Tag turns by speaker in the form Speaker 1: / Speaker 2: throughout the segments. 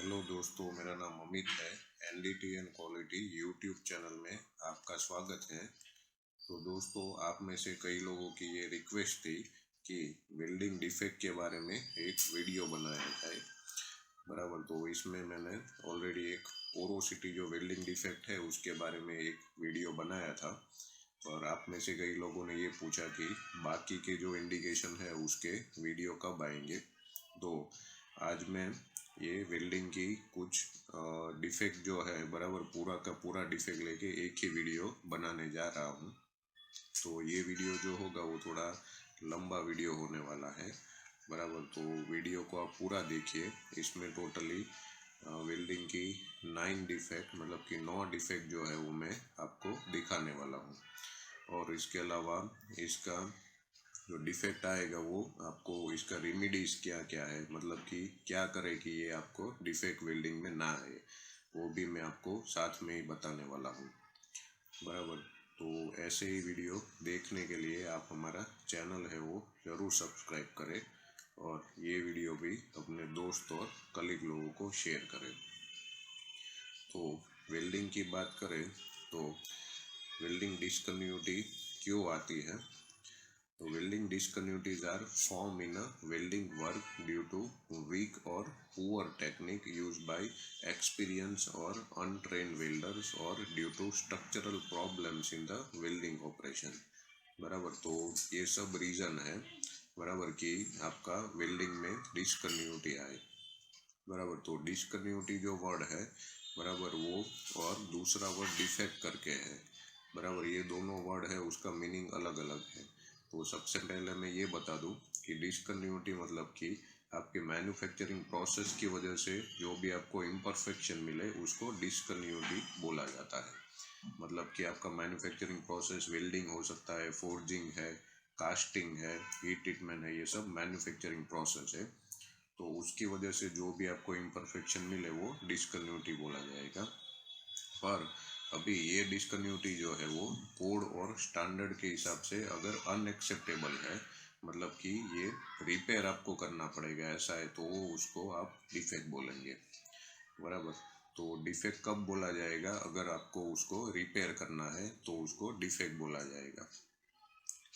Speaker 1: Hello दोस्तों, मेरा नाम अमित है। NDT and quality YouTube channel में आपका स्वागत है। तो दोस्तों, आप में से कई लोगों की ये रिक्वेस्ट थी कि वेल्डिंग डिफेक्ट के बारे में एक वीडियो बनाया जाए। बराबर, तो इसमें मैंने ऑलरेडी एक पोरोसिटी जो वेल्डिंग डिफेक्ट है उसके बारे में एक वीडियो बनाया था। और आप में से कई लोगों ने ये पूछा कि बाकी के जो इंडिकेशन है उसके वीडियो कब आएंगे। तो आज मैं ये वेल्डिंग की कुछ डिफेक्ट जो है बराबर पूरा का पूरा डिफेक्ट लेके एक ही वीडियो बनाने जा रहा हूँ। तो ये वीडियो जो होगा वो थोड़ा लंबा वीडियो होने वाला है। बराबर, तो वीडियो को आप पूरा देखिए। इसमें टोटली वेल्डिंग की 9 डिफेक्ट मतलब कि 9 डिफेक्ट जो है वो मैं आपको दिखाने वाला हूँ। और इसके अलावा इसका जो डिफेक्ट आएगा वो आपको इसका रेमिडीज क्या क्या है, मतलब कि क्या करे कि ये आपको डिफेक्ट वेल्डिंग में ना आए, वो भी मैं आपको साथ में ही बताने वाला हूँ। बराबर, तो ऐसे ही वीडियो देखने के लिए आप हमारा चैनल है वो ज़रूर सब्सक्राइब करें और ये वीडियो भी अपने दोस्त और कलीग लोगों को शेयर करें। तो वेल्डिंग की बात करें तो वेल्डिंग डिसकन्टिन्यूटी क्यों आती है। So welding discontinuities are formed in a welding work due to weak or poor technique used by experienced or untrained welders or due to structural problems in the welding operation। बराबर, तो ये सब reason है बराबर कि आपका welding में डिसकन्टिन्यूटी आए। बराबर, तो डिसकन्टिन्यूटी जो वर्ड है बराबर वो और दूसरा वर्ड डिफेक्ट करके है। बराबर, ये दोनों वर्ड है उसका मीनिंग अलग अलग है। तो सबसे पहले मैं ये बता दूं कि डिसकन्टिन्यूटी मतलब कि आपके मैन्युफैक्चरिंग प्रोसेस की वजह से जो भी आपको इम्परफेक्शन मिले उसको डिसकन्टिन्यूटी बोला जाता है। मतलब कि आपका मैन्युफैक्चरिंग प्रोसेस वेल्डिंग हो सकता है, फोर्जिंग है, कास्टिंग है, हीट ट्रीटमेंट है, ये सब मैन्युफैक्चरिंग प्रोसेस है। तो उसकी वजह से जो भी आपको इम्परफेक्शन मिले वो डिसकन्टिन्यूटी बोला जाएगा। पर अभी ये डिसकन्टिन्यूटी जो है वो कोड और स्टैंडर्ड के हिसाब से अगर अनएक्सेप्टेबल है, मतलब कि ये रिपेयर आपको करना पड़ेगा ऐसा है, तो उसको आप डिफेक्ट बोलेंगे। बराबर, तो डिफेक्ट कब बोला जाएगा, अगर आपको उसको रिपेयर करना है तो उसको डिफेक्ट बोला जाएगा।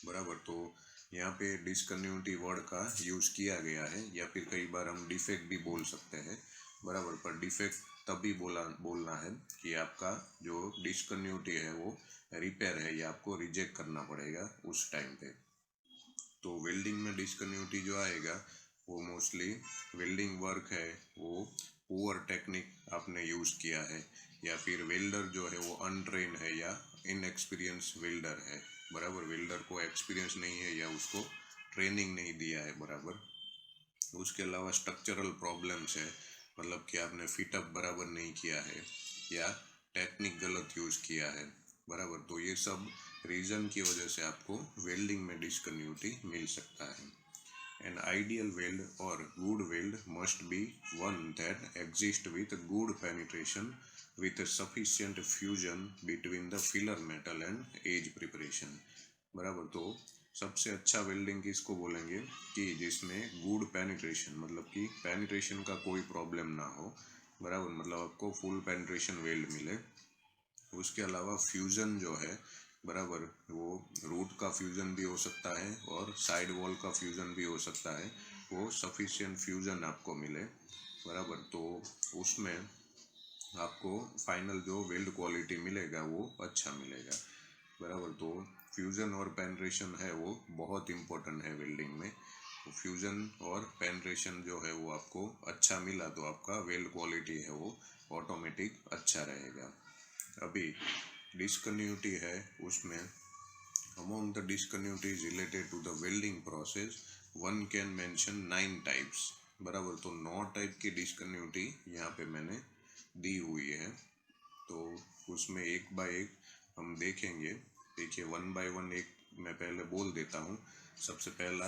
Speaker 1: बराबर, तो यहाँ पे डिसकन्टिन्यूटी वर्ड का यूज़ किया गया है, या फिर कई बार हम डिफेक्ट भी बोल सकते हैं। बराबर, पर डिफेक्ट तभी बोलना है कि आपका जो डिसकन्टिन्यूटी है वो रिपेयर है या आपको रिजेक्ट करना पड़ेगा उस टाइम पे। तो वेल्डिंग में डिसकन्टिन्यूटी जो आएगा वो मोस्टली वेल्डिंग वर्क है वो पुअर टेक्निक आपने यूज़ किया है, या फिर वेल्डर जो है वो अनट्रेन है या इनएक्सपीरियंस वेल्डर है। बराबर, वेल्डर को एक्सपीरियंस नहीं है या उसको ट्रेनिंग नहीं दिया है। बराबर, उसके अलावा स्ट्रक्चरल प्रॉब्लम्स है, मतलब कि आपने फिटअप बराबर नहीं किया है या टेक्निक गलत यूज़ किया है। बराबर, तो ये सब रीज़न की वजह से आपको वेल्डिंग में डिसकन्टिन्यूटी मिल सकता है। An ideal weld or good weld must be one that exists with good penetration with sufficient fusion between the filler metal and edge preparation। बराबर, तो सबसे अच्छा वेल्डिंग किसको बोलेंगे कि जिसमें गुड पेनिट्रेशन, मतलब कि पेनिट्रेशन का कोई प्रॉब्लम ना हो। बराबर, मतलब आपको फुल पेनिट्रेशन वेल्ड मिले। उसके अलावा फ्यूज़न जो है बराबर, वो रूट का फ्यूज़न भी हो सकता है और साइड वॉल का फ्यूज़न भी हो सकता है, वो सफिशिएंट फ्यूज़न आपको मिले। बराबर, तो उसमें आपको फाइनल जो वेल्ड क्वालिटी मिलेगा वो अच्छा मिलेगा। बराबर, तो फ्यूज़न और पेनिट्रेशन है वो बहुत इम्पोर्टेंट है वेल्डिंग में। तो फ्यूज़न और पेनिट्रेशन जो है वो आपको अच्छा मिला तो आपका वेल्ड क्वालिटी है वो ऑटोमेटिक अच्छा रहेगा। अभी डिसकन्टिन्यूटी है उसमें अमong the discontinuities related to the welding process one can mention 9 types। बराबर, तो 9 टाइप की डिसकन्टिन्यूटी यहाँ पे मैंने दी हुई है। तो उसमें एक बाय एक हम देखेंगे। देखिए, वन बाय वन एक मैं पहले बोल देता हूँ। सबसे पहला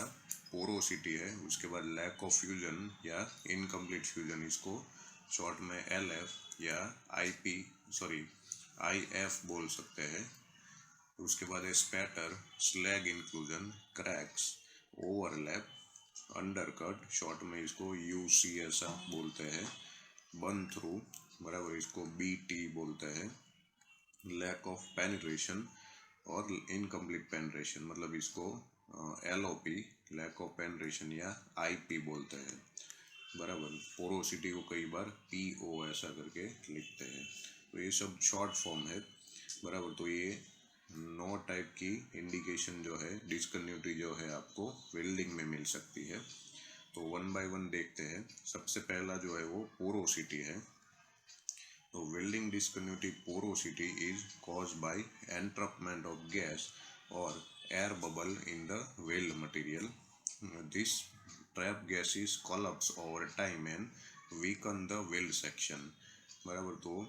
Speaker 1: पोरोसिटी है, उसके बाद लैक ऑफ फ्यूजन या इनकम्प्लीट फ्यूजन, इसको शॉर्ट में LF या IF बोल सकते हैं। उसके बाद spatter, slag inclusion, cracks, overlap, undercut, short में इसको UCS बोलते हैं। बर्न थ्रू, बराबर, इसको BT बोलते हैं। लैक ऑफ पेनिट्रेशन और इनकम्प्लीट पेनिट्रेशन, मतलब इसको LOP, लैक ऑफ पेनिट्रेशन, या IP बोलते हैं, बराबर। पोरोसिटी को कई बार PO ऐसा करके लिखते हैं। तो ये सब शॉर्ट फॉर्म है, बराबर। तो ये 9 टाइप की इंडिकेशन जो है, डिस्कन्टिन्यूटी जो है, आपको वेल्डिंग में मिल सकती है। तो वन बाय वन देखते हैं। सबसे पहला जो है वो पोरोसिटी है। तो welding discontinuity porosity is caused by entrapment of gas और air bubble in the weld material. This trap gases collapse over time and weaken the weld section, बराबर। तो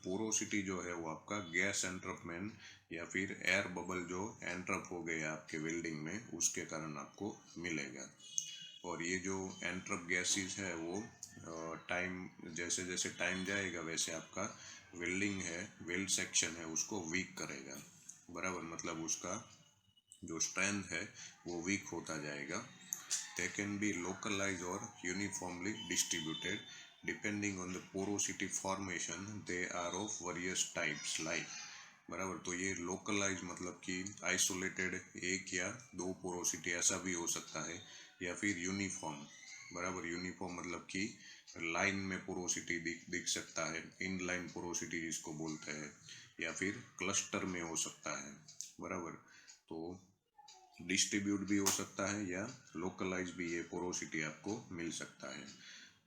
Speaker 1: पोरोसिटी जो है वो आपका गैस एंट्रपमेंट या फिर एयर बबल जो एंट्रप हो गए आपके वेल्डिंग में, उसके कारण आपको मिलेगा। और ये जो एंट्रप गैसेस है वो टाइम, जैसे जैसे टाइम जाएगा वैसे आपका वेल्डिंग है, वेल्ड सेक्शन है, उसको वीक करेगा, बराबर। मतलब उसका जो स्ट्रेंथ है वो वीक होता जाएगा। दे कैन बी लोकलाइज और uniformly distributed depending on the porosity formation. They are of various types like, बराबर। तो ये लोकलाइज मतलब कि आइसोलेटेड एक या दो पोरोसिटी ऐसा भी हो सकता है, या फिर यूनिफॉर्म, बराबर। यूनिफॉर्म मतलब कि लाइन में पोरोसिटी दिख सकता है, इन लाइन पोरोसिटी जिसको बोलते हैं, या फिर क्लस्टर में हो सकता है, बराबर। तो डिस्ट्रीब्यूट भी हो सकता है या लोकलाइज भी ये पोरोसिटी आपको मिल सकता है।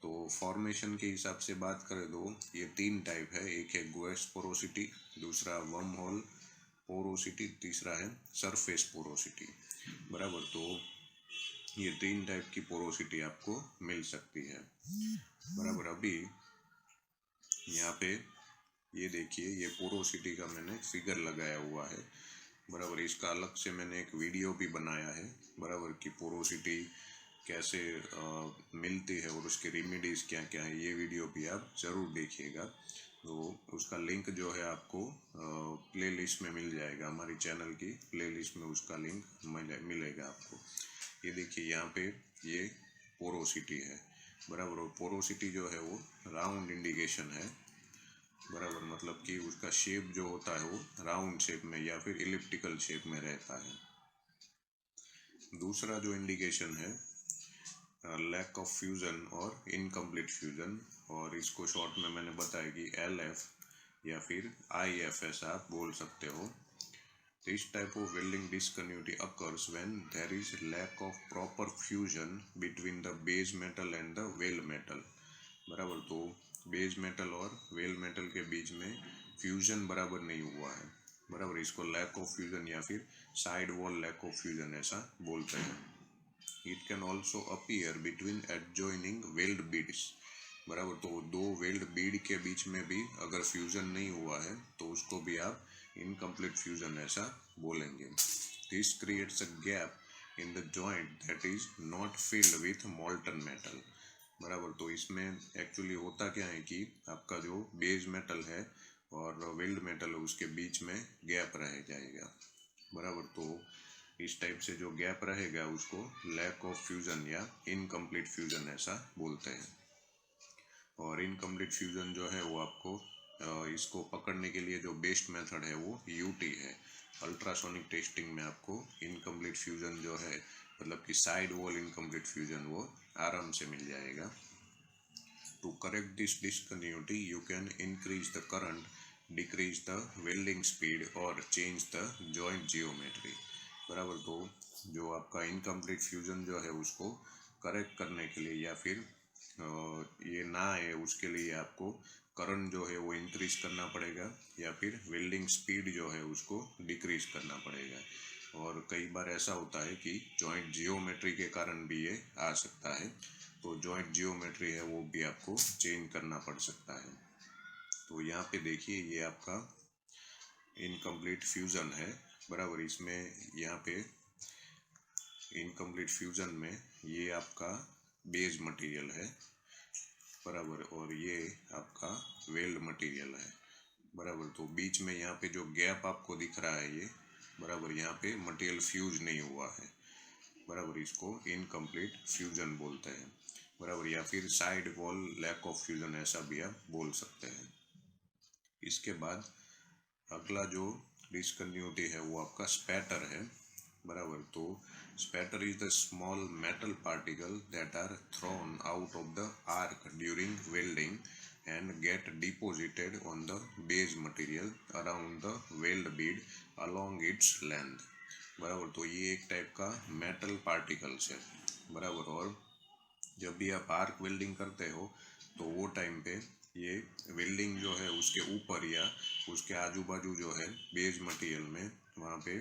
Speaker 1: तो फॉर्मेशन के हिसाब से बात करें तो ये 3 टाइप है। एक है गैस पोरोसिटी, दूसरा वर्म होल पोरोसिटी, तीसरा है सरफेस पोरोसिटी, बराबर। तो ये 3 टाइप की पोरोसिटी आपको मिल सकती है, बराबर। अभी यहाँ पे ये देखिए, ये पोरोसिटी का मैंने फिगर लगाया हुआ है, बराबर। इसका अलग से मैंने एक वीडियो भी बनाया है, बराबर, कि पोरोसिटी कैसे मिलती है और उसके रेमेडीज क्या क्या है। ये वीडियो भी आप ज़रूर देखिएगा। तो उसका लिंक जो है आपको प्लेलिस्ट में मिल जाएगा, हमारी चैनल की प्लेलिस्ट में उसका लिंक मिलेगा आपको। ये देखिए यहाँ पे ये पोरोसिटी है, बराबर। और पोरोसिटी जो है वो राउंड इंडिकेशन है, बराबर। मतलब कि उसका शेप जो होता है वो राउंड शेप में या फिर इलिप्टिकल शेप में रहता है। दूसरा जो इंडिकेशन है लैक ऑफ फ्यूजन और इनकम्प्लीट फ्यूजन, और इसको शॉर्ट में मैंने बताया कि LF या फिर IF आप बोल सकते हो। This type of welding discontinuity occurs when there is lack of proper fusion between the base metal and the weld metal, बराबर। तो बेस मेटल और वेल मेटल के बीच में फ्यूजन बराबर नहीं हुआ है, बराबर। इसको लैक ऑफ फ्यूजन या फिर side wall lack of fusion ऐसा बोलते हैं। It can also appear between adjoining weld beads, बराबर। तो दो वेल्ड बीड के बीच में भी अगर फ्यूजन नहीं हुआ है तो उसको भी आप इनकम्प्लीट फ्यूजन ऐसा बोलेंगे। This creates a gap in the joint that is not filled with मॉल्टन metal, बराबर। तो इसमें एक्चुअली होता क्या है कि आपका जो बेस मेटल है और वेल्ड मेटल है उसके बीच में गैप रह जाएगा, बराबर। तो इस टाइप से जो गैप रहेगा उसको लैक ऑफ फ्यूजन या इनकम्प्लीट फ्यूजन ऐसा बोलते हैं। और इनकम्प्लीट फ्यूजन जो है वो आपको इसको पकड़ने के लिए जो बेस्ट मेथड है वो UT है। अल्ट्रासोनिक टेस्टिंग में आपको इनकम्प्लीट फ्यूजन जो है, मतलब कि साइड वॉल इनकम्प्लीट फ्यूजन, वो आराम से मिल जाएगा। To correct this discontinuity you can increase the current, decrease the welding speed और चेंज द जॉइंट जियोमेट्री, बराबर। तो जो आपका इनकम्प्लीट फ्यूजन जो है उसको करेक्ट करने के लिए या फिर ये ना आए उसके लिए आपको करंट जो है वो इंक्रीज करना पड़ेगा, या फिर वेल्डिंग स्पीड जो है उसको डिक्रीज करना पड़ेगा। और कई बार ऐसा होता है कि जॉइंट जियोमेट्री के कारण भी ये आ सकता है, तो जॉइंट जियोमेट्री है वो भी आपको चेंज करना पड़ सकता है। तो यहाँ पे देखिए ये आपका इनकम्प्लीट फ्यूजन है, बराबर। इसमें यहाँ पे इनकम्प्लीट फ्यूजन में ये आपका बेस मटेरियल है, बराबर, और ये आपका वेल्ड मटेरियल है, बराबर। तो बीच में यहाँ पे जो गैप आपको दिख रहा है ये, बराबर, यहाँ पे मटेरियल फ्यूज नहीं हुआ है, बराबर। इसको इनकम्प्लीट फ्यूजन बोलते हैं। बराबर, या फिर side wall lack of fusion ऐसा भी आप बोल सकते हैं। इसके बाद अगला जो डिसकन्टिन्यूटी है वो आपका स्पैटर है, बराबर। तो spatter is the small metal particle that are thrown out of the arc during welding and get deposited on the base material around the weld bead along its length, बराबर। तो ये एक टाइप का metal particles है, बराबर। और जब भी आप आर्क वेल्डिंग करते हो तो वो टाइम पे ये वेल्डिंग जो है उसके ऊपर या उसके आजू बाजू जो है बेस मटेरियल में वहाँ पे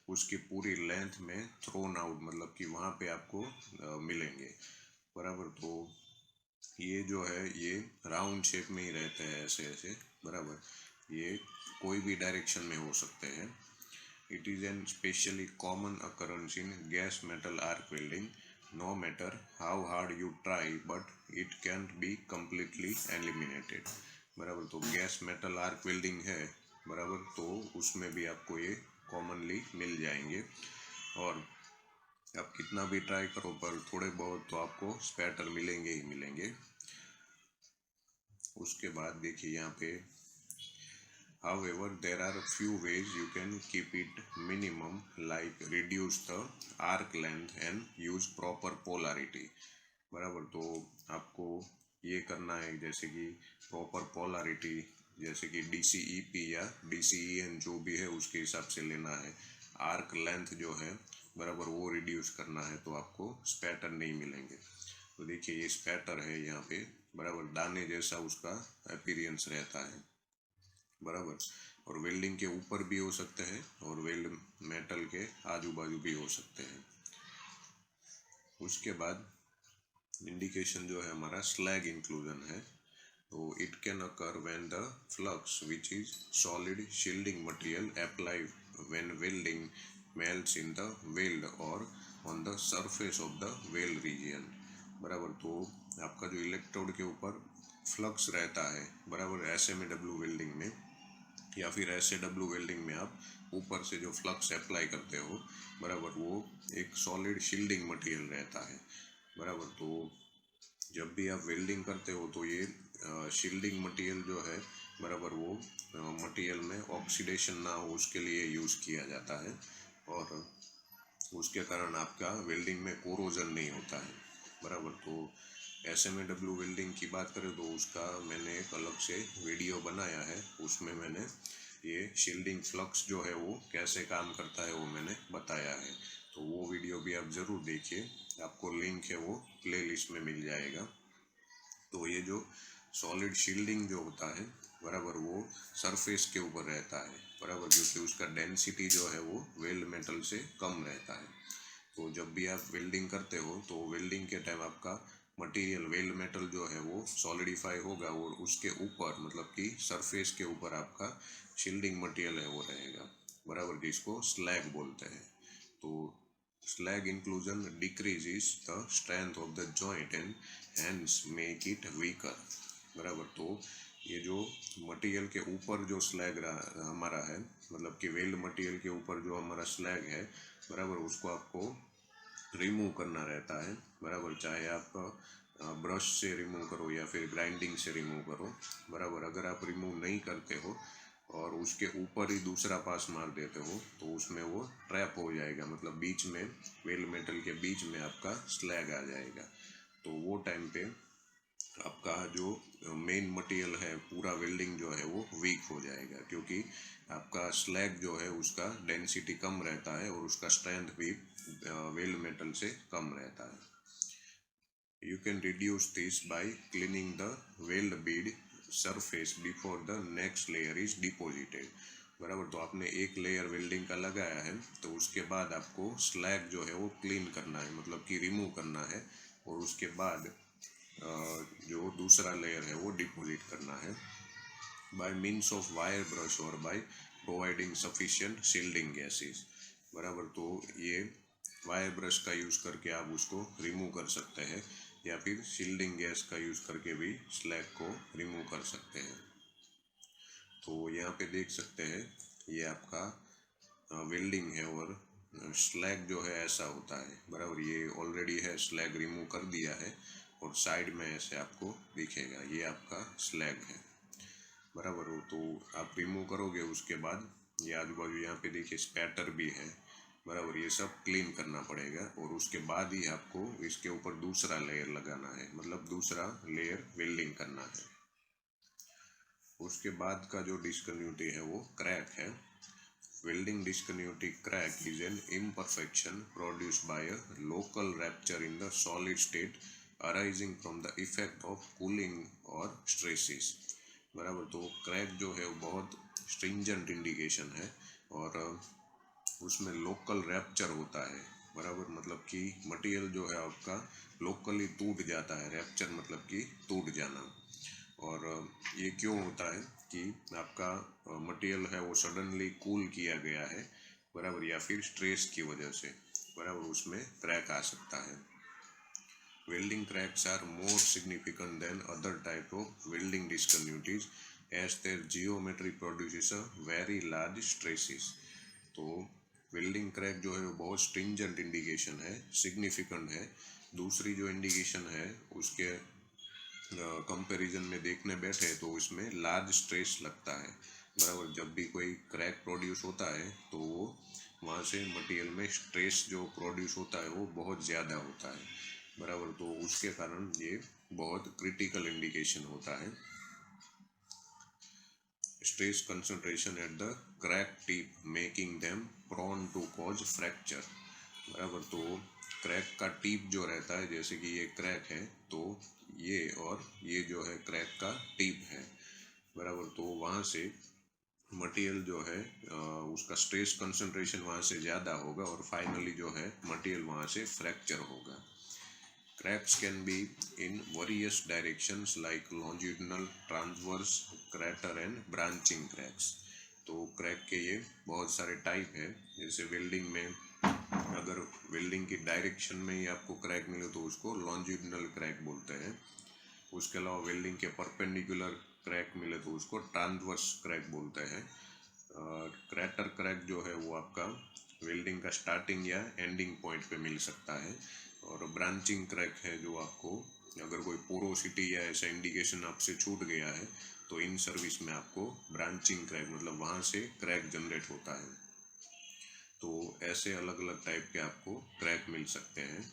Speaker 1: उसकी पूरी लेंथ में थ्रोन आउट, मतलब कि वहाँ पे आपको मिलेंगे, बराबर। तो ये जो है ये राउंड शेप में ही रहते हैं, ऐसे ऐसे, बराबर। ये कोई भी डायरेक्शन में हो सकते हैं। It is an especially common occurrence in gas metal arc welding, no matter how hard you try but it can't be completely eliminated, बराबर। तो गैस मेटल आर्क वेल्डिंग है, बराबर, तो उसमें भी आपको ये कॉमनली मिल जाएंगे, और आप कितना भी ट्राई करो पर थोड़े बहुत तो आपको स्पैटर मिलेंगे ही मिलेंगे। उसके बाद देखिए यहाँ पे however there are a few ways you can keep it minimum, like reduce the arc length and use proper polarity, बराबर। तो आपको ये करना है जैसे कि प्रॉपर पोलैरिटी, जैसे कि DCEP या DCEN जो भी है उसके हिसाब से लेना है। आर्क लेंथ जो है, बराबर, वो रिड्यूस करना है तो आपको स्पैटर नहीं मिलेंगे। तो देखिए ये स्पैटर है यहाँ पे, बराबर, दाने जैसा उसका अपीयरेंस रहता है, बराबर। और वेल्डिंग के ऊपर भी हो सकते हैं और वेल्ड मेटल के आजू बाजू भी हो सकते हैं। उसके बाद इंडिकेशन जो है हमारा स्लैग इंक्लूजन है। तो it can occur when the flux which is solid shielding material apply when welding melts in the weld और on the surface of the weld region, बराबर। तो आपका जो इलेक्ट्रोड के ऊपर फ्लक्स रहता है, बराबर, SMAW वेल्डिंग में या फिर SAW वेल्डिंग में आप ऊपर से जो फ्लक्स अप्लाई करते हो, बराबर, वो एक सॉलिड शील्डिंग मटेरियल रहता है, बराबर। तो जब भी आप वेल्डिंग करते हो तो ये शील्डिंग मटेरियल जो है, बराबर, वो मटेरियल में ऑक्सीडेशन ना हो उसके लिए यूज़ किया जाता है, और उसके कारण आपका वेल्डिंग में कोरोजन नहीं होता है, बराबर। तो SMAW वेल्डिंग की बात करें तो उसका मैंने एक अलग से वीडियो बनाया है, उसमें मैंने ये शील्डिंग फ्लक्स जो है वो कैसे काम करता है वो मैंने बताया है। तो वो वीडियो भी आप ज़रूर देखिए, आपको लिंक है वो प्लेलिस्ट में मिल जाएगा। तो ये जो सॉलिड शील्डिंग जो होता है, बराबर, वो सरफेस के ऊपर रहता है, बराबर, क्योंकि उसका डेंसिटी जो है वो वेल्ड मेटल से कम रहता है। तो जब भी आप वेल्डिंग करते हो तो वेल्डिंग के टाइम आपका मटेरियल वेल्ड मेटल जो है वो सॉलिडिफाई होगा और उसके ऊपर, मतलब कि सरफेस के ऊपर आपका शील्डिंग मटेरियल है वो रहेगा, बराबर, जिसको स्लैग बोलते हैं। तो slag inclusion decreases the strength of the joint and hence make it weaker, बराबर। तो ये जो मटेरियल के ऊपर जो स्लैग हमारा है, मतलब कि वेल्ड मटेरियल के ऊपर जो हमारा स्लैग है, बराबर, उसको आपको रिमूव करना रहता है, बराबर। चाहे आप ब्रश से रिमूव करो या फिर ग्राइंडिंग से रिमूव करो, बराबर। अगर आप रिमूव नहीं करते हो और उसके ऊपर ही दूसरा पास मार देते हो तो उसमें वो ट्रैप हो जाएगा, मतलब बीच में वेल्ड मेटल के बीच में आपका स्लैग आ जाएगा। तो वो टाइम पे आपका जो मेन मटेरियल है पूरा वेल्डिंग जो है वो वीक हो जाएगा, क्योंकि आपका स्लैग जो है उसका डेंसिटी कम रहता है और उसका स्ट्रेंथ भी वेल्ड मेटल से कम रहता है। You can reduce this by cleaning the weld bead surface before the next layer is deposited, बराबर। तो आपने एक लेयर वेल्डिंग का लगाया है तो उसके बाद आपको स्लैग जो है वो क्लीन करना है, मतलब कि रिमूव करना है, और उसके बाद जो दूसरा लेयर है वो डिपॉजिट करना है by means of wire brush और by providing sufficient shielding gases, बराबर। तो ये वायर ब्रश का यूज़ करके आप उसको रिमूव कर सकते हैं या फिर शील्डिंग गैस का यूज़ करके भी स्लैग को रिमूव कर सकते हैं। तो यहाँ पे देख सकते हैं ये आपका वेल्डिंग है और स्लैग जो है ऐसा होता है, बराबर। ये ऑलरेडी है, स्लैग रिमूव कर दिया है और साइड में ऐसे आपको दिखेगा, ये आपका स्लैग है, बराबर हो। तो आप रिमूव करोगे, उसके बाद ये आजू बाजू यहाँ पे देखिए स्पैटर भी है, बराबर। ये सब क्लीन करना पड़ेगा और उसके बाद ही आपको इसके ऊपर दूसरा लेयर लगाना है, मतलब दूसरा लेयर वेल्डिंग करना है। उसके बाद का जो डिस्कन्टिन्यूटी है वो क्रैक है। Welding discontinuity crack is an imperfection produced by a local rupture in the solid state arising from the effect of cooling or stresses, बराबर। तो क्रैक जो है वो बहुत स्ट्रिंजेंट इंडिकेशन है और उसमें लोकल रैप्चर होता है, बराबर। मतलब कि मटेरियल जो है आपका लोकली टूट जाता है, रैप्चर मतलब कि टूट जाना। और ये क्यों होता है कि आपका मटेरियल है वो सडनली कूल किया गया है, बराबर, या फिर स्ट्रेस की वजह से, बराबर, उसमें क्रैक आ सकता है। Welding cracks are more significant than other type of welding discontinuities as their geometry produces a very large stresses. तो वेल्डिंग क्रैक जो है वो बहुत स्ट्रिंजेंट इंडिकेशन है, सिग्निफिकेंट है। दूसरी जो इंडिकेशन है उसके कंपैरिजन में देखने बैठे तो उसमें लार्ज स्ट्रेस लगता है, बराबर। जब भी कोई क्रैक प्रोड्यूस होता है तो वो वहाँ से मटेरियल में स्ट्रेस जो प्रोड्यूस होता है वो बहुत ज़्यादा होता है, बराबर। तो उसके कारण ये बहुत क्रिटिकल इंडिकेशन होता है। Stress concentration at the crack tip making them prone to cause fracture, बराबर। तो क्रैक का टिप जो रहता है, जैसे कि ये क्रैक है तो ये और ये जो है क्रैक का टिप है, बराबर। तो वहाँ से मटेरियल जो है उसका स्ट्रेस कंसंट्रेशन वहाँ से ज़्यादा होगा और फाइनली जो है मटेरियल वहाँ से फ्रैक्चर होगा। Cracks can be in various directions like longitudinal, transverse, crater and branching cracks। तो क्रैक के ये बहुत सारे टाइप है। जैसे वेल्डिंग में अगर वेल्डिंग की डायरेक्शन में ही आपको क्रैक मिले तो उसको लॉन्जिट्यूडिनल क्रैक बोलते हैं। उसके अलावा वेल्डिंग के परपेंडिकुलर क्रैक मिले तो उसको ट्रांसवर्स क्रैक बोलते हैं। क्रैटर क्रैक जो है वो आपका वेल्डिंग का स्टार्टिंग या एंडिंग पॉइंट पे मिल सकता है। और ब्रांचिंग क्रैक है जो आपको अगर कोई पोरोसिटी या ऐसा इंडिकेशन आपसे छूट गया है तो इन सर्विस में आपको ब्रांचिंग क्रैक मतलब वहाँ से क्रैक जनरेट होता है। तो ऐसे अलग अलग टाइप के आपको क्रैक मिल सकते हैं।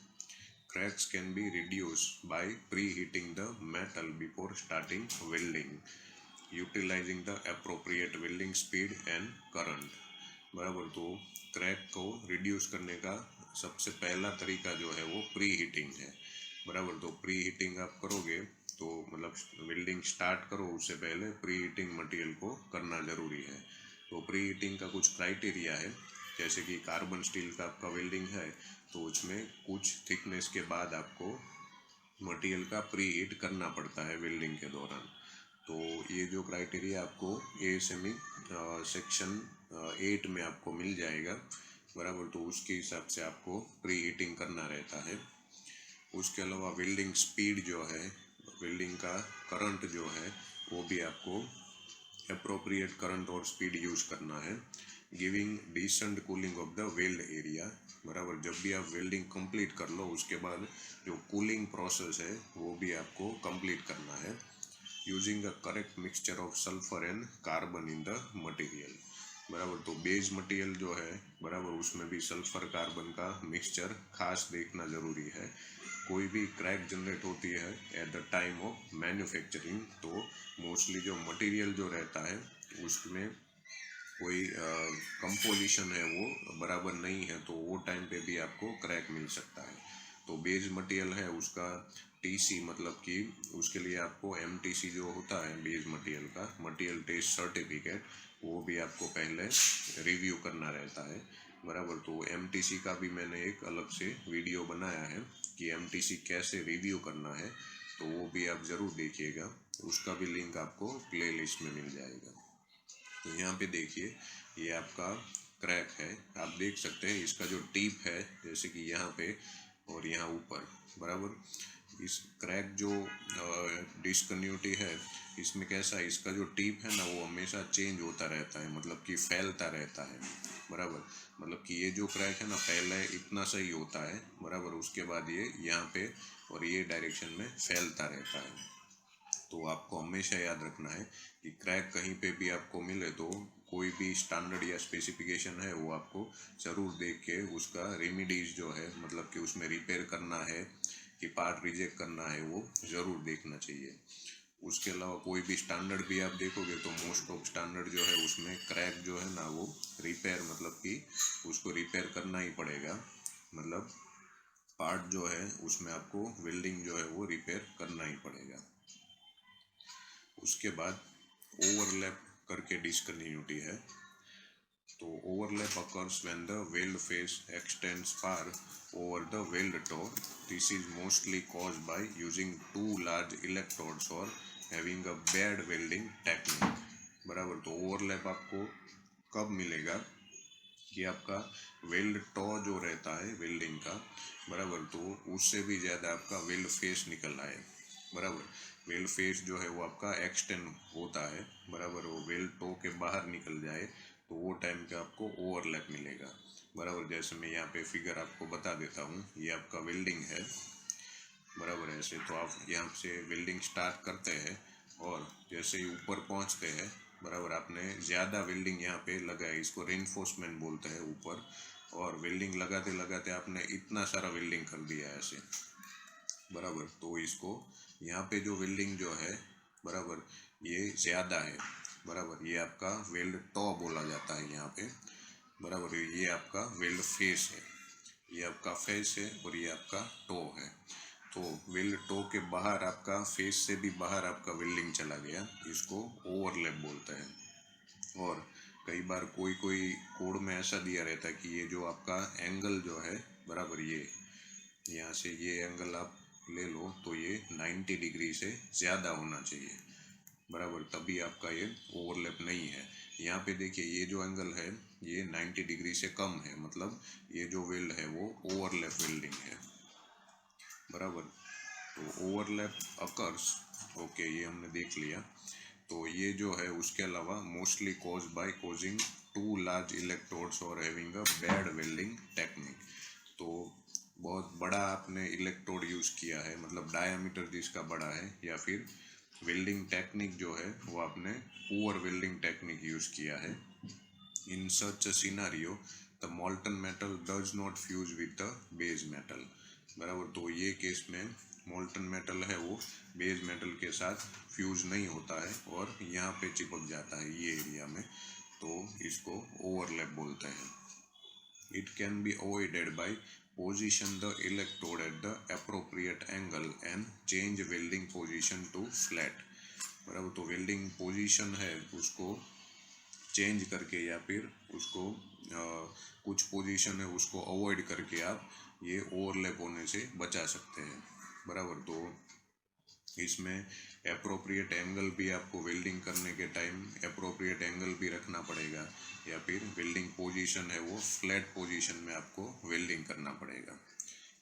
Speaker 1: Cracks can be reduced by preheating the metal before starting welding, utilizing the appropriate welding speed and current, बराबर। तो क्रैक को रिड्यूस करने का सबसे पहला तरीका जो है वो प्री हीटिंग है, बराबर। तो प्री हीटिंग आप करोगे तो मतलब वेल्डिंग स्टार्ट करो उससे पहले प्री हीटिंग मटेरियल को करना ज़रूरी है। तो प्री हीटिंग का कुछ क्राइटेरिया है, जैसे कि कार्बन स्टील का आपका वेल्डिंग है तो उसमें कुछ थिकनेस के बाद आपको मटेरियल का प्री हीट करना पड़ता है वेल्डिंग के दौरान। तो ये जो क्राइटेरिया आपको ASME सेक्शन 8 में आपको मिल जाएगा, बराबर। तो उसके हिसाब से आपको प्री हीटिंग करना रहता है। उसके अलावा वेल्डिंग स्पीड जो है, वेल्डिंग का करंट जो है वो भी आपको अप्रोप्रिएट करंट और स्पीड यूज़ करना है। Giving decent cooling of the weld area, बराबर। जब भी आप वेल्डिंग कंप्लीट कर लो उसके बाद जो कूलिंग प्रोसेस है वो भी आपको कंप्लीट करना है। Using a correct mixture of sulphur and carbon in the material, बराबर। तो बेस मटेरियल जो है, बराबर, उसमें भी सल्फर कार्बन का मिक्सचर खास देखना ज़रूरी है। कोई भी क्रैक जनरेट होती है at the time of manufacturing तो मोस्टली जो मटेरियल जो रहता है उसमें कोई कंपोजिशन है वो बराबर नहीं है तो वो टाइम पे भी आपको क्रैक मिल सकता है। तो बेस मटेरियल है उसका TC मतलब कि उसके लिए आपको MTC जो होता है बेस मटेरियल का मटेरियल टेस्ट सर्टिफिकेट वो भी आपको पहले रिव्यू करना रहता है, बराबर। तो MTC का भी मैंने एक अलग से वीडियो बनाया है कि MTC कैसे रिव्यू करना है, तो वो भी आप ज़रूर देखिएगा, उसका भी लिंक आपको प्लेलिस्ट में मिल जाएगा। तो यहाँ पे देखिए ये आपका क्रैक है, आप देख सकते हैं इसका जो टिप है जैसे कि यहाँ पे और यहाँ ऊपर, बराबर। इस क्रैक जो डिसकन्टिन्यूटी है इसमें कैसा है, इसका जो टिप है ना वो हमेशा चेंज होता रहता है, मतलब कि फैलता रहता है, बराबर। मतलब कि ये जो क्रैक है ना पहले इतना सही होता है, बराबर, उसके बाद ये यहाँ पे और ये डायरेक्शन में फैलता रहता है। तो आपको हमेशा याद रखना है कि क्रैक कहीं पे भी आपको मिले तो कोई भी स्टैंडर्ड या स्पेसिफिकेशन है वो आपको ज़रूर देख के उसका रेमिडीज जो है, मतलब कि उसमें रिपेयर करना है कि पार्ट रिजेक्ट करना है, वो ज़रूर देखना चाहिए। उसके अलावा कोई भी स्टैंडर्ड भी आप देखोगे तो मोस्ट ऑफ स्टैंडर्ड जो है उसमें क्रैक जो है ना वो रिपेयर, मतलब कि उसको रिपेयर करना ही पड़ेगा, मतलब पार्ट जो है उसमें आपको वेल्डिंग जो है वो रिपेयर करना ही पड़ेगा। उसके बाद ओवरलैप करके डिसकन्टिन्यूटी है। तो overlap occurs when the weld face extends far over the weld toe. This is mostly caused by using too large electrodes or having a bad welding technique, बराबर। तो ओवरलैप आपको कब मिलेगा कि आपका वेल्ड टॉ जो रहता है वेल्डिंग का, बराबर, तो उससे भी ज़्यादा आपका वेल्ड फेस निकल आए, बराबर। वेल्ड फेस जो है वो आपका एक्सटेंड होता है, बराबर, वो वेल्ड टॉ के बाहर निकल जाए तो वो टाइम पे आपको ओवरलैप मिलेगा, बराबर। जैसे मैं यहाँ पे फिगर आपको बता देता हूँ, ये आपका वेल्डिंग है, बराबर। ऐसे तो आप यहाँ से वेल्डिंग स्टार्ट करते हैं और जैसे ही ऊपर पहुँचते हैं, बराबर, आपने ज़्यादा वेल्डिंग यहाँ पे लगाया, इसको रेनफोर्समेंट बोलते हैं ऊपर। और वेल्डिंग लगाते लगाते आपने इतना सारा वेल्डिंग कर दिया ऐसे, बराबर। तो इसको यहाँ पे जो वेल्डिंग जो है, बराबर, ये ज़्यादा है, बराबर, ये आपका वेल्ड टॉ बोला जाता है यहाँ पे, बराबर। ये आपका वेल्ड फेस है, ये आपका फेस है और ये आपका टो है। तो वेल्ड टो के बाहर आपका फेस से भी बाहर आपका वेल्डिंग चला गया, इसको ओवरलैप बोलते हैं। और कई बार कोई कोई कोड में ऐसा दिया रहता है कि ये जो आपका एंगल जो है, बराबर, ये यहाँ से ये एंगल आप ले लो तो ये 90 डिग्री से ज़्यादा होना चाहिए, बराबर, तभी आपका ये ओवरलैप नहीं है। यहाँ पे देखिए ये जो एंगल है ये 90 डिग्री से कम है, मतलब ये जो वेल्ड है वो ओवरलैप वेल्डिंग है, बराबर। तो ओवरलैप अकर्स, ओके, ये हमने देख लिया। तो ये जो है उसके अलावा mostly cause by causing too large electrodes और having a bad welding technique. तो बहुत बड़ा आपने इलेक्ट्रोड यूज़ किया है, मतलब डायामीटर जिसका बड़ा है, या फिर वेल्डिंग टेक्निक जो है वो आपने पुअर वेल्डिंग टेक्निक यूज़ किया है। In such a scenario the molten metal does not fuse with the base metal, बराबर। तो ये केस में मॉल्टन मेटल है वो बेस मेटल के साथ फ्यूज नहीं होता है और यहाँ पे चिपक जाता है ये एरिया में, तो इसको ओवरलैप बोलते हैं। It can be avoided by position the electrode at the appropriate angle and change welding position to flat, बराबर। तो वेल्डिंग पोजीशन है उसको चेंज करके या फिर उसको कुछ पोजीशन है उसको अवॉइड करके आप ये ओवरलैप होने से बचा सकते हैं, बराबर। तो इसमें अप्रोप्रिएट एंगल भी आपको वेल्डिंग करने के टाइम अप्रोप्रिएट एंगल भी रखना पड़ेगा, या फिर वेल्डिंग पोजीशन है वो फ्लैट पोजीशन में आपको वेल्डिंग करना पड़ेगा,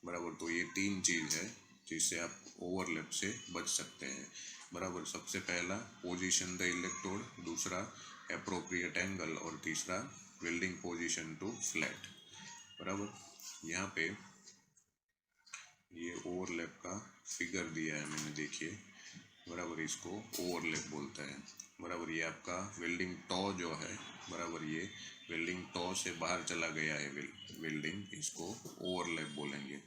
Speaker 1: बराबर। तो ये तीन चीज़ है जिससे आप ओवरलैप से बच सकते हैं, बराबर। सबसे पहला पोजीशन द इलेक्ट्रोड, दूसरा अप्रोप्रिएट एंगल और तीसरा वेल्डिंग पोजीशन टू फ्लैट, बराबर। यहाँ पे ये ओवरलैप का फिगर दिया है मैंने, देखिए, बराबर, इसको ओवरलैप बोलते हैं, बराबर। ये आपका वेल्डिंग टॉ जो है, बराबर, ये वेल्डिंग टॉ से बाहर चला गया है वेल्डिंग, इसको ओवरलैप बोलेंगे।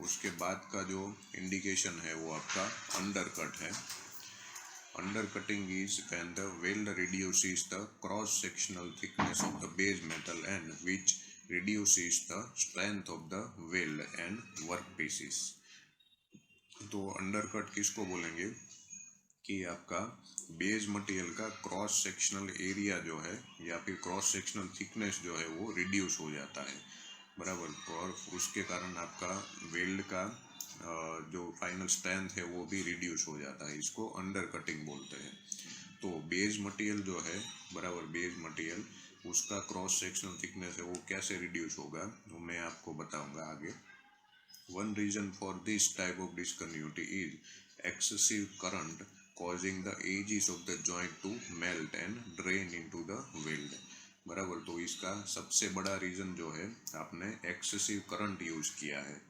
Speaker 1: उसके बाद का जो इंडिकेशन है वो आपका अंडरकट है। Undercutting is when the weld reduces the cross-sectional thickness of the base metal and which reduces the strength of the weld and workpieces। तो अंडरकट किसको बोलेंगे कि आपका बेस मटेरियल का क्रॉस सेक्शनल एरिया जो है या फिर क्रॉस सेक्शनल थिकनेस जो है वो रिड्यूस हो जाता है, बराबर। और उसके कारण आपका वेल्ड का जो फाइनल स्ट्रेंथ है वो भी रिड्यूस हो जाता है, इसको अंडर कटिंग बोलते हैं। तो बेस मटेरियल जो है, बराबर, बेस मटेरियल उसका क्रॉस सेक्शनल थिकनेस है वो कैसे रिड्यूस होगा वो मैं आपको बताऊंगा आगे। One reason for this type of discontinuity is excessive current causing the edges of the joint to melt and drain into the weld. बराबर, तो इसका सबसे बड़ा रीज़न जो है आपने एक्सेसिव करंट यूज़ किया है।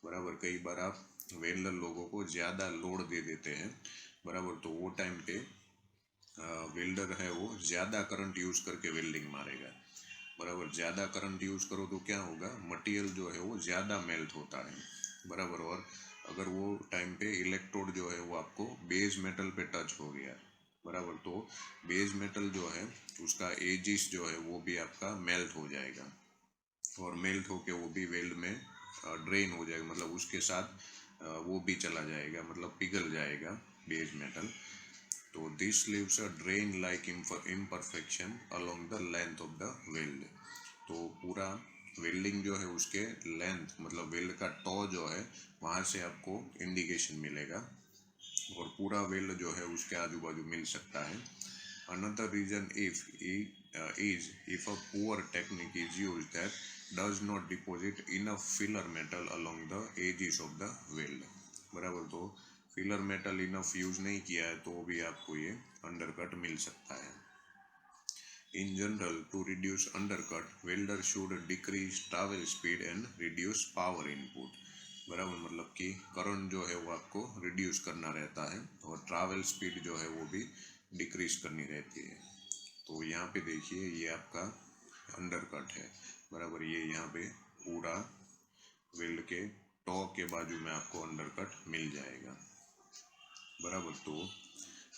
Speaker 1: बराबर, कई बार आप वेल्डर लोगों को ज़्यादा लोड दे देते हैं। बराबर, तो वो टाइम पे वेल्डर है वो ज़्यादा करंट यूज़ करके वेल्डिंग मारेगा। बराबर, ज़्यादा करंट यूज़ करो तो क्या होगा, मटेरियल जो है वो ज़्यादा मेल्ट होता है। बराबर, और अगर वो टाइम पे इलेक्ट्रोड जो है वो आपको बेस मेटल पे टच हो गया, बराबर, तो बेस मेटल जो है उसका एजिस जो है वो भी आपका मेल्ट हो जाएगा, और मेल्ट होके वो भी वेल्ड में ड्रेन हो जाएगा, मतलब उसके साथ वो भी चला जाएगा, मतलब पिघल जाएगा बेस मेटल। तो this leaves a drain like imperfection along the length of the weld. तो पूरा वेल्डिंग जो है उसके लेंथ, मतलब वेल्ड का टॉ जो है वहाँ से आपको इंडिकेशन मिलेगा, और पूरा वेल्ड जो है उसके आजू बाजू मिल सकता है। Another reason is if a poor technique is used that does not deposit enough filler metal along the edges of the weld। बराबर, तो फिलर मेटल इनफ यूज नहीं किया है तो भी आपको ये अंडरकट मिल सकता है। In general, to reduce undercut, welder should decrease travel speed and reduce power input। बराबर, मतलब कि करंट जो है वो आपको रिड्यूस करना रहता है और ट्रैवल स्पीड जो है वो भी डिक्रीज करनी रहती है। तो यहाँ पे देखिए ये आपका अंडरकट है। बराबर, ये यहाँ पे पूरा वेल्ड के टॉ के बाजू में आपको अंडरकट मिल जाएगा। बराबर, तो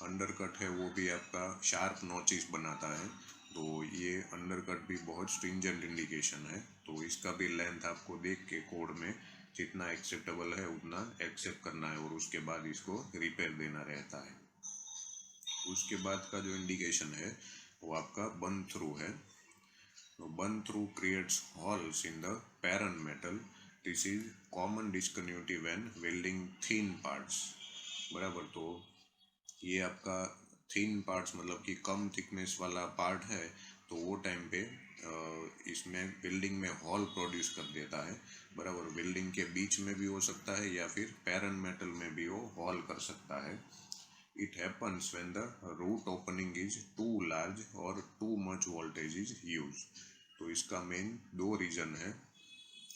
Speaker 1: अंडरकट है वो भी आपका शार्प नॉचेस बनाता है, तो ये अंडरकट भी बहुत स्ट्रिंजेंट इंडिकेशन है। तो इसका भी लेंथ आपको देख के कोड में जितना एक्सेप्टेबल है उतना एक्सेप्ट करना है, और उसके बाद इसको रिपेयर देना रहता है। उसके बाद का जो इंडिकेशन है वो आपका बर्न थ्रू है। तो burn through creates holes in the parent metal. This is common discontinuity when welding thin parts. बराबर, तो ये आपका थिन पार्ट्स मतलब कि कम थिकनेस वाला पार्ट है, तो वो टाइम पे इसमें वेल्डिंग में हॉल प्रोड्यूस कर देता है। बराबर, वेल्डिंग के बीच में भी हो सकता है या फिर पैरेंट मेटल में भी वो हॉल कर सकता है। It happens when the root opening is too large और too much voltage is use. तो इसका मेन दो रीज़न है,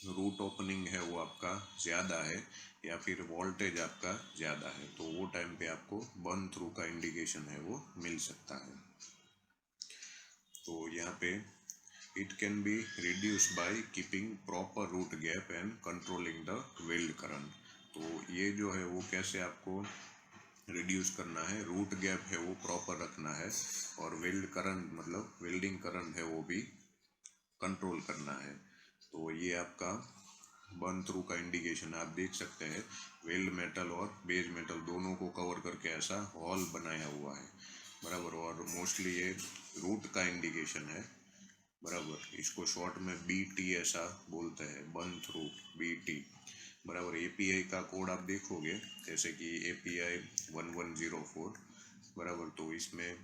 Speaker 1: रूट ओपनिंग है वो आपका ज़्यादा है या फिर वोल्टेज आपका ज़्यादा है, तो वो टाइम पे आपको बर्न थ्रू का इंडिकेशन है वो मिल सकता है। तो यहाँ पे it can be reduce by keeping proper root gap and controlling the weld current. तो ये जो है वो कैसे आपको रिड्यूस करना है, रूट गैप है वो प्रॉपर रखना है, और वेल्ड करंट मतलब वेल्डिंग करंट है वो भी कंट्रोल करना है। तो ये आपका बर्न थ्रू का इंडिकेशन आप देख सकते हैं, वेल्ड मेटल और बेस मेटल दोनों को कवर करके ऐसा हॉल बनाया हुआ है। बराबर, और मोस्टली ये रूट का इंडिकेशन है। बराबर, इसको शॉर्ट में BT ऐसा बोलते हैं, बर्न थ्रू BT। बराबर, API का कोड आप देखोगे जैसे कि API 1104। बराबर, तो इसमें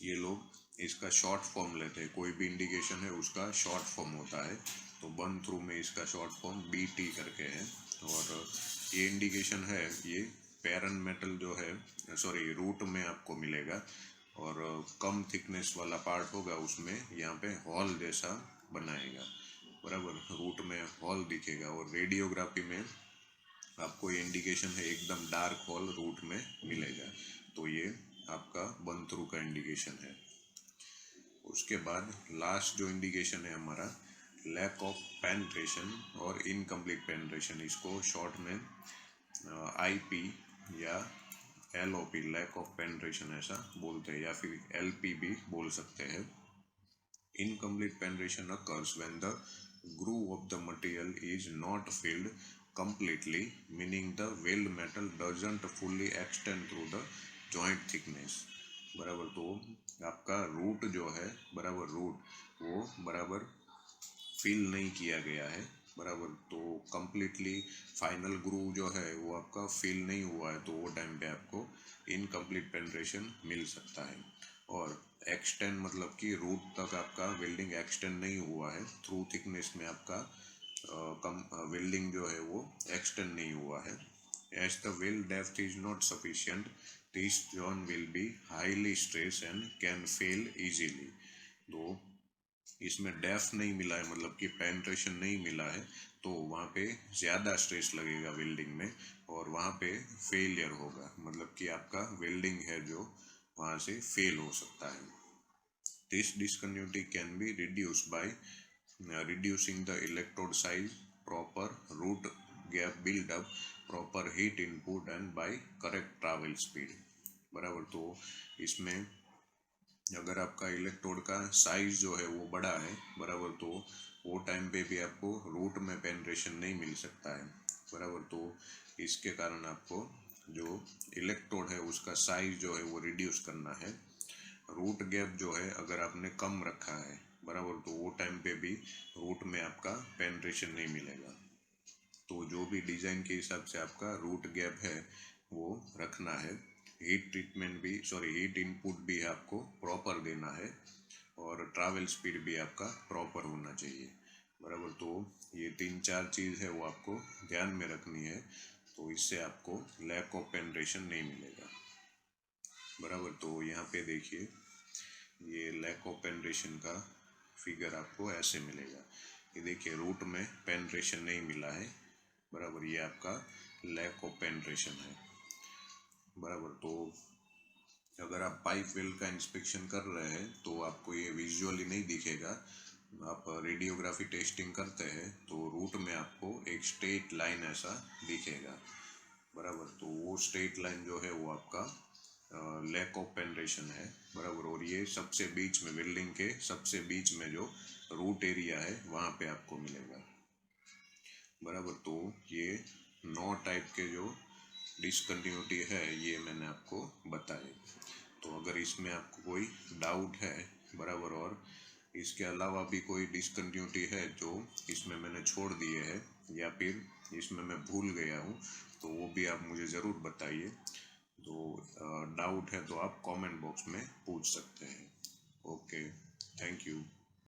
Speaker 1: ये लोग इसका शॉर्ट फॉर्म लेते हैं, कोई भी इंडिकेशन है उसका शॉर्ट फॉर्म होता है, तो बर्न थ्रू में इसका शॉर्ट फॉर्म BT करके है। और ये इंडिकेशन है ये पैरेंट मेटल जो है सॉरी रूट में आपको मिलेगा, और कम थिकनेस वाला पार्ट होगा उसमें यहाँ पे हॉल जैसा बनाएगा। बराबर, रूट में हॉल दिखेगा, और रेडियोग्राफी में आपको ये इंडिकेशन है एकदम डार्क हॉल रूट में मिलेगा, तो ये आपका बर्न थ्रू का इंडिकेशन है। उसके बाद लास्ट जो इंडिकेशन है हमारा लैक ऑफ पेनिट्रेशन और इनकम्प्लीट पेनिट्रेशन, इसको शॉर्ट में IP या LOP लैक ऑफ पेनिट्रेशन ऐसा बोलते हैं, या फिर LP भी बोल सकते हैं। Incomplete penetration occurs when the groove of the material is not filled completely, meaning the weld metal doesn't fully extend through the joint thickness। बराबर, तो आपका रूट जो है, बराबर रूट वो बराबर फिल नहीं किया गया है। बराबर, तो कम्प्लीटली फाइनल ग्रूव जो है वो आपका फिल नहीं हुआ है, तो वो टाइम पे आपको इनकम्प्लीट पेनिट्रेशन मिल सकता है। और एक्सटेंड मतलब कि रूट तक आपका वेल्डिंग एक्सटेंड नहीं हुआ है, थ्रू थिकनेस में आपका कम वेल्डिंग जो है वो एक्सटेंड नहीं हुआ है। As the well depth is not sufficient, this zone will be highly stress and can fail easily. तो इसमें डेप्थ नहीं मिला है, मतलब कि पेनिट्रेशन नहीं मिला है, तो वहाँ पे ज़्यादा स्ट्रेस लगेगा वेल्डिंग में और वहाँ पे फेलियर होगा, मतलब कि आपका वेल्डिंग है जो वहाँ से फेल हो सकता है। This discontinuity can be reduced by reducing the electrode size, proper root gap build up, proper heat input and by correct travel speed। बराबर। तो इसमें अगर आपका इलेक्ट्रोड का साइज जो है वो बड़ा है, बराबर, तो वो टाइम पे भी आपको रूट में पेनिट्रेशन नहीं मिल सकता है, बराबर। तो इसके कारण आपको जो इलेक्ट्रोड है उसका साइज जो है वो रिड्यूस करना है। रूट गैप जो है अगर आपने कम रखा है, बराबर, तो वो टाइम पे भी रूट में आपका पेनिट्रेशन नहीं मिलेगा। तो जो भी डिज़ाइन के हिसाब से आपका रूट गैप है वो रखना है। हीट ट्रीटमेंट भी, सॉरी, हीट इनपुट भी आपको प्रॉपर देना है और ट्रैवल स्पीड भी आपका प्रॉपर होना चाहिए, बराबर। तो ये 3-4 चीज़ है वो आपको ध्यान में रखनी है, तो इससे आपको लैक ऑफ पेनिट्रेशन नहीं मिलेगा, बराबर। तो यहाँ पे देखिए, ये लैक ऑफ पेनिट्रेशन का फिगर आपको ऐसे मिलेगा। ये देखिए, रूट में पेनिट्रेशन नहीं मिला है, बराबर, ये आपका लैक ऑफ पेनिट्रेशन है, बराबर। तो अगर आप पाइप वेल का इंस्पेक्शन कर रहे हैं तो आपको ये विजुअली नहीं दिखेगा। आप रेडियोग्राफी टेस्टिंग करते हैं तो रूट में आपको एक स्ट्रेट लाइन ऐसा दिखेगा, बराबर। तो वो स्ट्रेट लाइन जो है वो आपका लैक ऑफ पेनिट्रेशन है, बराबर। और ये सबसे बीच में, वेल्डिंग के सबसे बीच में जो रूट एरिया है वहाँ पे आपको मिलेगा, बराबर। तो ये 9 टाइप के जो डिसकंटिन्यूटी है ये मैंने आपको बताए। तो अगर इसमें आपको कोई डाउट है, बराबर, और इसके अलावा भी कोई डिसकंटिन्यूटी है जो इसमें मैंने छोड़ दिए है या फिर इसमें मैं भूल गया हूँ, तो वो भी आप मुझे ज़रूर बताइए। तो डाउट है तो आप कमेंट बॉक्स में पूछ सकते हैं। Okay, thank you.